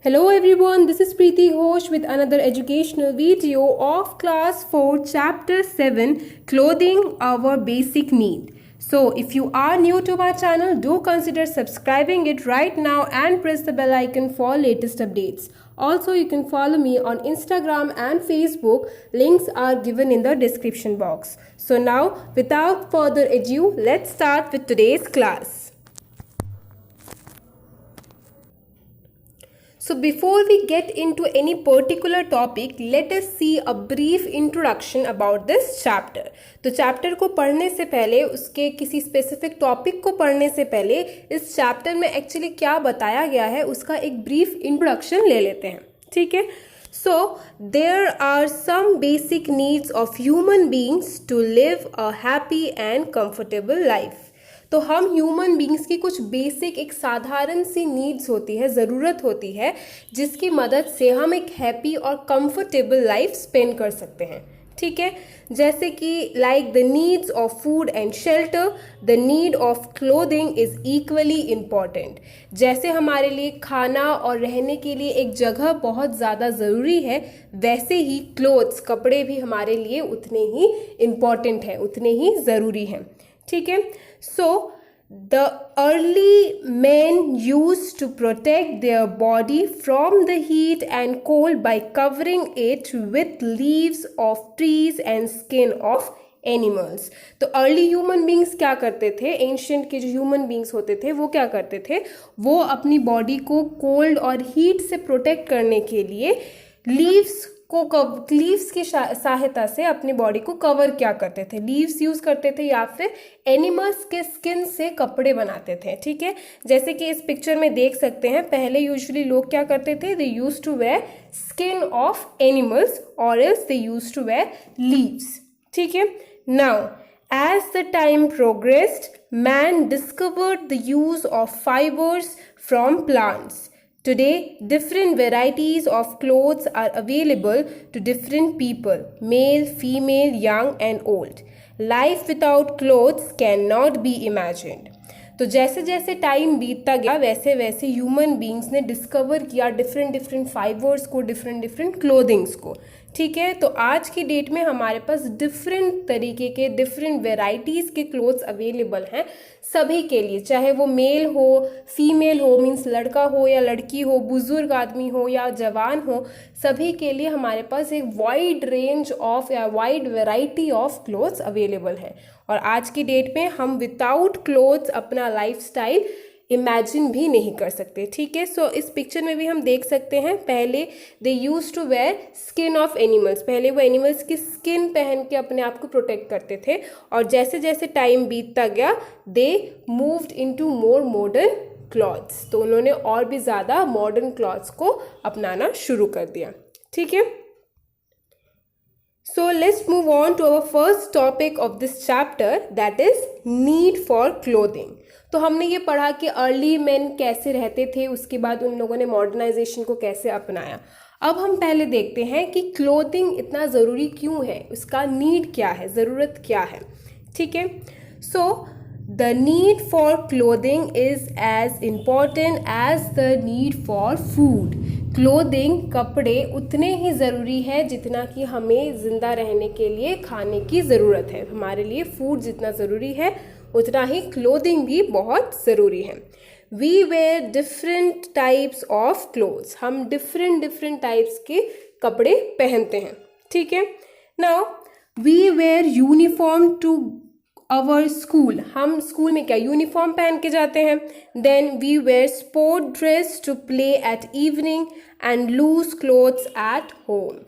Hello everyone, this is Preeti Ghosh with another educational video of class 4 chapter 7 clothing our basic need. So if you are new to our channel, do consider subscribing it right now and press the bell icon for latest updates. Also you can follow me on Instagram and Facebook, links are given in the description box. So now without further ado, let's start with today's class. So before we get into any particular topic, let us see a brief introduction about this chapter. तो chapter को पढ़ने से पहले, उसके किसी specific topic को पढ़ने से पहले इस चैप्टर में एक्चुअली क्या बताया गया है उसका एक ब्रीफ इंट्रोडक्शन ले लेते हैं, ठीक है। So there are some basic needs of human beings to live a happy and comfortable life. तो हम ह्यूमन बींग्स की कुछ बेसिक, एक साधारण सी नीड्स होती है, ज़रूरत होती है जिसकी मदद से हम एक हैप्पी और कंफर्टेबल लाइफ स्पेंड कर सकते हैं, ठीक है। जैसे कि like the needs of food and shelter, the need of clothing is equally important. जैसे हमारे लिए खाना और रहने के लिए एक जगह बहुत ज़्यादा ज़रूरी है, वैसे ही क्लोथ्स, कपड़े भी हमारे लिए उतने ही इम्पॉर्टेंट हैं, उतने ही ज़रूरी हैं, ठीक है। So the early men used to protect their body from the heat and cold by covering it with leaves of trees and skin of animals. तो अर्ली ह्यूमन बींग्स क्या करते थे, एंशियंट के जो ह्यूमन बींग्स होते थे वो क्या करते थे, वो अपनी बॉडी को कोल्ड और हीट से प्रोटेक्ट करने के लिए लीव्स की सहायता से अपनी बॉडी को कवर क्या करते थे, लीव्स यूज करते थे या फिर एनिमल्स के स्किन से कपड़े बनाते थे, ठीक है। जैसे कि इस पिक्चर में देख सकते हैं, पहले यूजुअली लोग क्या करते थे, they used to wear skin of animals और else they used to wear leaves, ठीक है। Now as the time progressed, man discovered the use of fibers from plants. Today, different varieties of clothes are available to different people, male, female, young and old. Life without clothes cannot be imagined. तो जैसे जैसे time बीतता गया वैसे वैसे human beings ने discover किया different fibres को, डिफरेंट क्लोथिंग्स को, ठीक है। तो आज की डेट में हमारे पास डिफरेंट तरीके के, डिफरेंट वेराइटीज़ के क्लोथ्स अवेलेबल हैं सभी के लिए, चाहे वो मेल हो, फीमेल हो, मीन्स लड़का हो या लड़की हो, बुजुर्ग आदमी हो या जवान हो, सभी के लिए हमारे पास एक वाइड रेंज ऑफ या wide variety of clothes available है। और आज की डेट में हम विदाउट क्लोथ्स अपना लाइफस्टाइल इमेजिन भी नहीं कर सकते, ठीक है। सो इस पिक्चर में भी हम देख सकते हैं, पहले they used to wear skin of animals, पहले वो एनिमल्स की स्किन पहन के अपने आप को प्रोटेक्ट करते थे, और जैसे जैसे टाइम बीतता गया they moved into more modern clothes, तो उन्होंने और भी ज़्यादा मॉडर्न क्लॉथ्स को अपनाना शुरू कर दिया, ठीक है। So let's move on to our first topic of this chapter, that is need for clothing. तो हमने ये पढ़ा कि अर्ली मैन कैसे रहते थे, उसके बाद उन लोगों ने मॉडर्नाइजेशन को कैसे अपनाया। अब हम पहले देखते हैं कि क्लोथिंग इतना ज़रूरी क्यों है, उसका नीड क्या है, ज़रूरत क्या है, ठीक है। So the need for clothing is as important as the need for food. Clothing, कपड़े उतने ही ज़रूरी है जितना कि हमें ज़िंदा रहने के लिए खाने की ज़रूरत है। हमारे लिए फूड जितना ज़रूरी है उतना ही क्लोथिंग भी बहुत ज़रूरी है। We wear different types of clothes, हम डिफरेंट टाइप्स के कपड़े पहनते हैं, ठीक है। Now we wear uniform to our school, हम स्कूल में क्या यूनिफॉर्म पहन के जाते हैं। Then we wear sport dress to play at evening and loose clothes at home.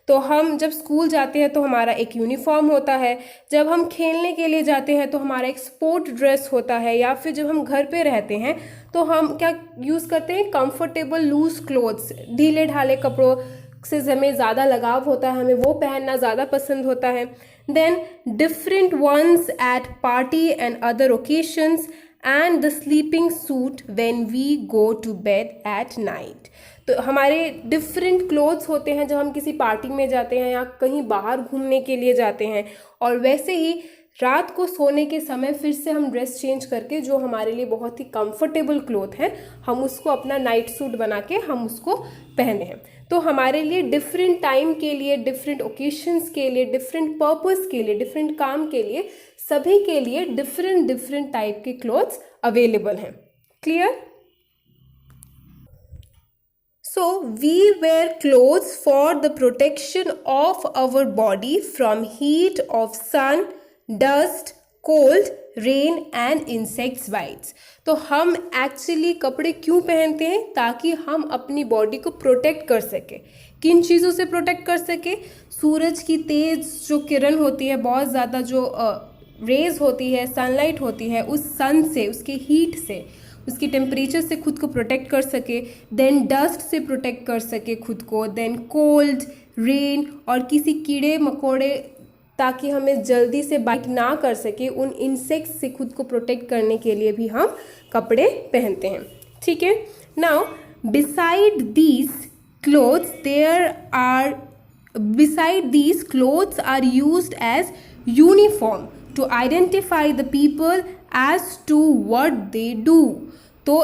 तो हम जब स्कूल जाते हैं तो हमारा एक यूनिफॉर्म होता है, जब हम खेलने के लिए जाते हैं तो हमारा एक स्पोर्ट ड्रेस होता है, या फिर जब हम घर पे रहते हैं तो हम क्या यूज़ करते हैं, कंफर्टेबल लूज क्लोथ्स, ढीले ढाले कपड़ों से हमें ज़्यादा लगाव होता है, हमें वो पहनना ज़्यादा पसंद होता है। Then different ones at party and other occasions and the sleeping suit when we go to bed at night. तो हमारे डिफरेंट क्लोथ्स होते हैं जब हम किसी पार्टी में जाते हैं या कहीं बाहर घूमने के लिए जाते हैं, और वैसे ही रात को सोने के समय फिर से हम ड्रेस चेंज करके जो हमारे लिए बहुत ही कंफर्टेबल क्लोथ है हम उसको अपना नाइट सूट बना के हम उसको पहने हैं। तो हमारे लिए डिफरेंट टाइम के लिए, डिफरेंट ओकेशंस के लिए, डिफरेंट पर्पस के लिए, डिफरेंट काम के लिए, सभी के लिए डिफरेंट डिफरेंट टाइप के क्लोथ्स अवेलेबल हैं। Clear? So we wear clothes for the protection of our body from heat of sun, dust, cold, rain and insects bites. तो हम एक्चुअली कपड़े क्यों पहनते हैं? ताकि हम अपनी बॉडी को प्रोटेक्ट कर सके। किन चीज़ों से प्रोटेक्ट कर सके? सूरज की तेज जो किरण होती है, बहुत ज़्यादा जो रेज होती है, सनलाइट होती है, उस सन से, उसके हीट से, उसकी टेम्परेचर से खुद को प्रोटेक्ट कर सके। देन डस्ट से प्रोटेक्ट कर सके खुद को। देन कोल्ड, रेन और किसी कीड़े मकोड़े ताकि हमें जल्दी से बाइट ना कर सके, उन इंसेक्ट्स से खुद को प्रोटेक्ट करने के लिए भी हम कपड़े पहनते हैं। ठीक है। Now beside these clothes are used as uniform to identify the people as to what they do. तो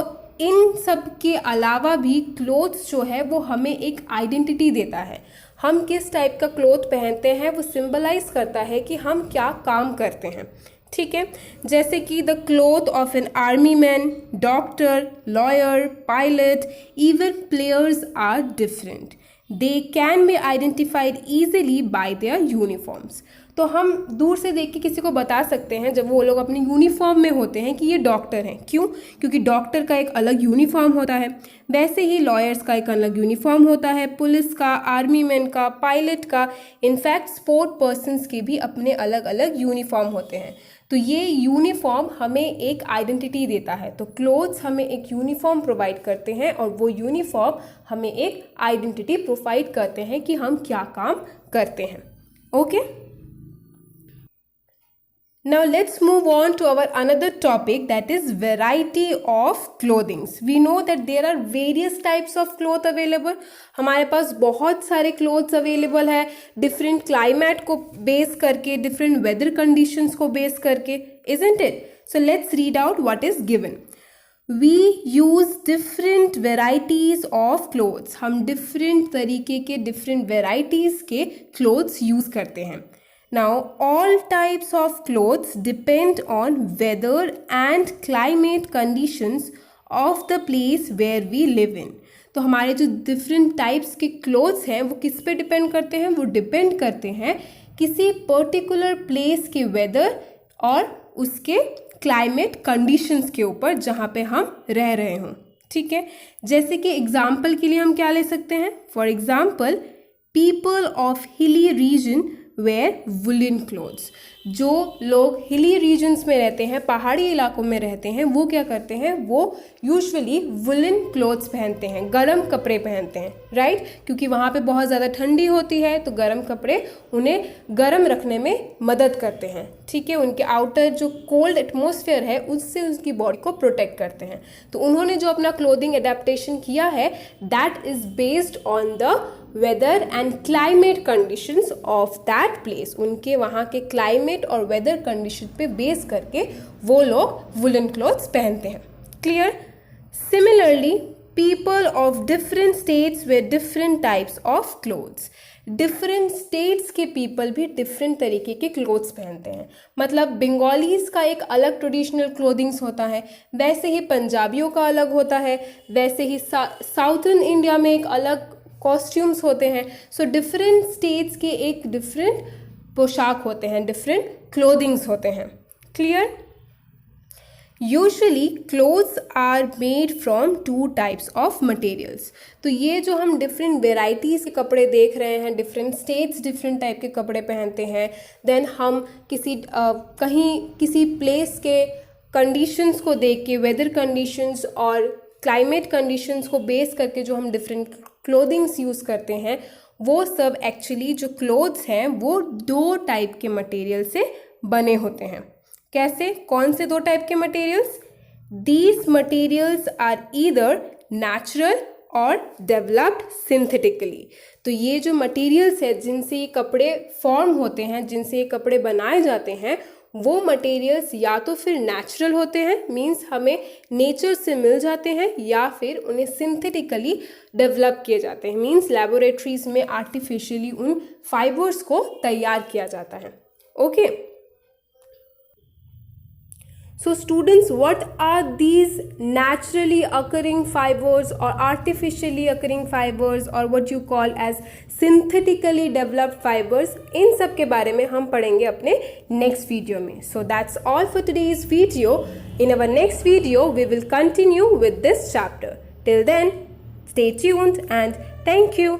इन सब के अलावा भी क्लोथ्स जो है वो हमें एक आइडेंटिटी देता है। हम किस टाइप का क्लोथ पहनते हैं वो सिंबलाइज करता है कि हम क्या काम करते हैं। ठीक है। जैसे कि the cloth of an army man, doctor, lawyer, pilot, even players are different. They can be identified easily by their uniforms. तो हम दूर से देख के किसी को बता सकते हैं जब वो लोग अपने यूनिफॉर्म में होते हैं कि ये डॉक्टर हैं। क्यों? क्योंकि डॉक्टर का एक अलग यूनिफॉर्म होता है। वैसे ही लॉयर्स का एक अलग यूनिफॉर्म होता है, पुलिस का, आर्मी मैन का, पायलट का, इनफैक्ट स्पोर्ट पर्सन्स के भी अपने अलग अलग यूनिफॉर्म होते हैं। तो ये यूनिफॉर्म हमें एक आइडेंटिटी देता है। तो क्लोथ्स हमें एक यूनिफॉर्म प्रोवाइड करते हैं और वो यूनिफॉर्म हमें एक आइडेंटिटी प्रोवाइड करते हैं कि हम क्या काम करते हैं। Okay. Now let's move on to our another topic, that is variety of clothings. We know that there are various types of cloth available. हमारे पास बहुत सारे clothes available है different climate को base करके, different weather conditions को base करके, isn't it? So let's read out what is given. We use different varieties of clothes. हम different तरीके के different varieties के clothes use करते हैं। Now, all types of clothes depend on weather and climate conditions of the place where we live in. तो हमारे जो different types के clothes हैं वो किस पे depend करते हैं? वो depend करते हैं किसी particular place के weather और उसके climate conditions के ऊपर जहाँ पे हम रह रहे हों। ठीक है। जैसे कि एग्जाम्पल के लिए हम क्या ले सकते हैं? For example, people of hilly region wear woollen clothes. जो लोग हिली रीजन्स में रहते हैं, पहाड़ी इलाकों में रहते हैं, वो क्या करते हैं? वो यूजुअली वुलन क्लोथ्स पहनते हैं, गर्म कपड़े पहनते हैं, राइट? क्योंकि वहाँ पे बहुत ज़्यादा ठंडी होती है तो गर्म कपड़े उन्हें गर्म रखने में मदद करते हैं। ठीक है। उनके आउटर जो कोल्ड एटमॉस्फेयर है उससे उसकी बॉडी को प्रोटेक्ट करते हैं। तो उन्होंने जो अपना क्लोथिंग एडेप्टेशन किया है that is based on the weather and climate conditions of that place. उनके वहाँ के क्लाइमेट और वेदर कंडीशन पे बेस करके वो लोग वुलन क्लोथ्स पहनते हैं। Clear? Similarly people of different states wear different types of clothes. Different states के पीपल भी डिफरेंट तरीके के क्लोथ्स पहनते हैं। मतलब बंगालीज का एक अलग ट्रेडिशनल क्लोथिंग्स होता है, वैसे ही पंजाबियों का अलग होता है, वैसे ही साउथर्न इंडिया में एक अलग कॉस्ट्यूम्स होते हैं। सो डिफरेंट स्टेट्स के एक डिफरेंट पोशाक होते हैं, डिफरेंट क्लोथिंग्स होते हैं। Clear? Usually clothes are made from 2 types of materials. तो ये जो हम डिफरेंट वेराइटीज़ के कपड़े देख रहे हैं, डिफरेंट स्टेट्स डिफरेंट टाइप के कपड़े पहनते हैं, देन हम कहीं किसी प्लेस के कंडीशंस को देख के, वेदर कंडीशंस और क्लाइमेट कंडीशंस को बेस करके जो हम डिफरेंट क्लोथिंग्स यूज़ करते हैं, वो सब एक्चुअली जो क्लोथ्स हैं वो 2 टाइप के मटेरियल से बने होते हैं। कैसे? कौन से 2 टाइप के materials? These materials are either natural और डेवलप्ड सिंथेटिकली। तो ये जो मटेरियल्स है जिनसे ये कपड़े फॉर्म होते हैं, जिनसे ये कपड़े बनाए जाते हैं, वो मटेरियल्स या तो फिर नेचुरल होते हैं, मीन्स हमें नेचर से मिल जाते हैं, या फिर उन्हें सिंथेटिकली डेवलप किए जाते हैं, मीन्स लैबोरेटरीज में आर्टिफिशियली उन फाइबर्स को तैयार किया जाता है. Okay. So students, what are these naturally occurring fibers or artificially occurring fibers or what you call as synthetically developed fibers? इन सब के बारे में हम पढ़ेंगे अपने next video में. So that's all for today's video. In our next video, we will continue with this chapter. Till then, stay tuned and thank you.